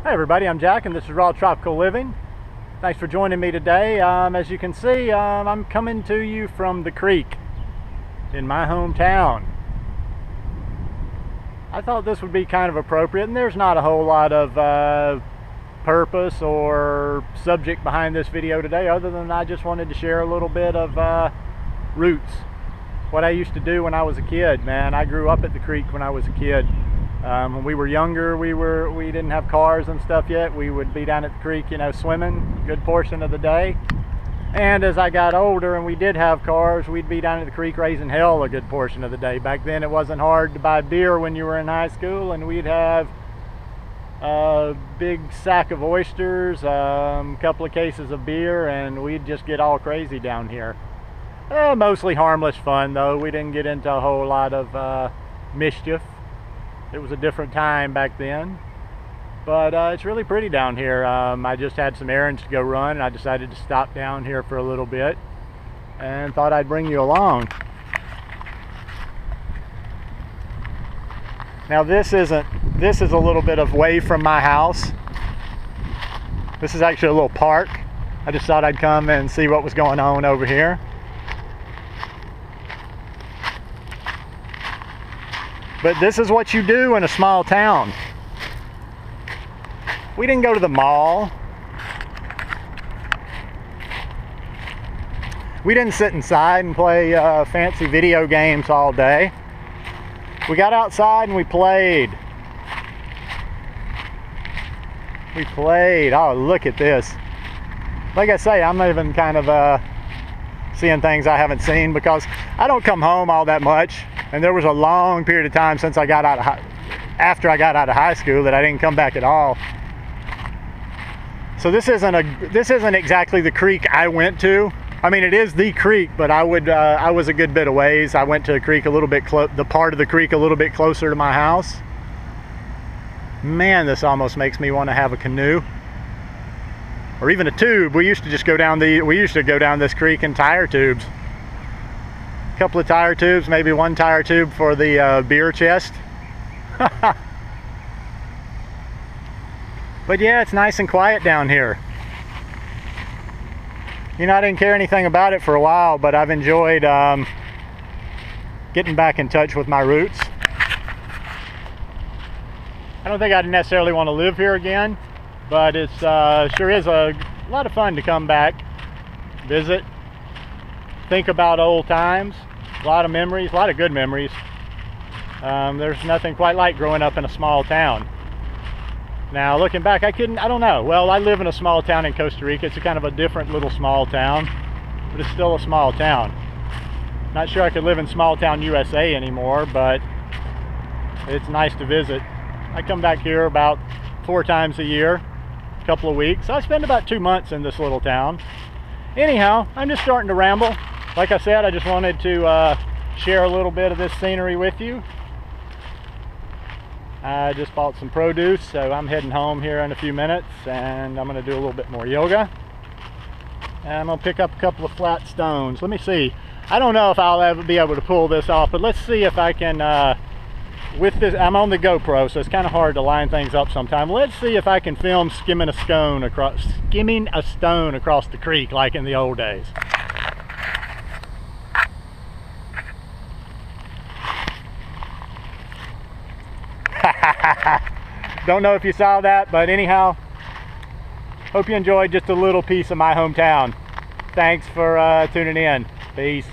Hi everybody, I'm Jack and this is Raw Tropical Living. Thanks for joining me today. As you can see, I'm coming to you from the creek in my hometown. I thought this would be kind of appropriate, and there's not a whole lot of purpose or subject behind this video today other than I just wanted to share a little bit of roots. What I used to do when I was a kid, man. I grew up at the creek when I was a kid. When we were younger, we didn't have cars and stuff yet. We would be down at the creek, swimming a good portion of the day. And as I got older and we did have cars, we'd be down at the creek raising hell a good portion of the day. Back then it wasn't hard to buy beer when you were in high school, and we'd have a big sack of oysters, a couple of cases of beer, and we'd just get all crazy down here. Mostly harmless fun though. We didn't get into a whole lot of mischief. It was a different time back then, but it's really pretty down here. I just had some errands to go run, and I decided to stop down here for a little bit and thought I'd bring you along. Now this is a little bit of way from my house. This is actually a little park. I just thought I'd come and see what was going on over here. But this is what you do in a small town. We didn't go to the mall. We didn't sit inside and play fancy video games all day. We got outside and we played. Oh, look at this. Like I say, I'm even kind of seeing things I haven't seen because I don't come home all that much. And there was a long period of time since after I got out of high school that I didn't come back at all. So this isn't exactly the creek I went to. I mean, it is the creek, but I was a good bit of ways. I went to a creek a little bit the part of the creek a little bit closer to my house. Man, this almost makes me want to have a canoe or even a tube. We used to just go down this creek in tire tubes. Couple of tire tubes, maybe one tire tube for the beer chest. But yeah, it's nice and quiet down here. I didn't care anything about it for a while, but I've enjoyed getting back in touch with my roots. I don't think I'd necessarily want to live here again, but it's sure is a lot of fun to come back, visit, think about old times. A lot of memories, a lot of good memories. There's nothing quite like growing up in a small town. Now looking back, I don't know. Well, I live in a small town in Costa Rica. It's a kind of a different little small town, but it's still a small town. Not sure I could live in small town USA anymore, but it's nice to visit. I come back here about 4 times a year, a couple of weeks. So I spend about 2 months in this little town. Anyhow, I'm just starting to ramble. Like I said, I just wanted to share a little bit of this scenery with you. I just bought some produce, so I'm heading home here in a few minutes, and I'm going to do a little bit more yoga. And I'm going to pick up a couple of flat stones. Let me see. I don't know if I'll ever be able to pull this off, but let's see if I can, with this, I'm on the GoPro, so it's kind of hard to line things up sometime. Let's see if I can film skimming a stone across the creek like in the old days. Don't know if you saw that, but anyhow, hope you enjoyed just a little piece of my hometown. Thanks for tuning in. Peace.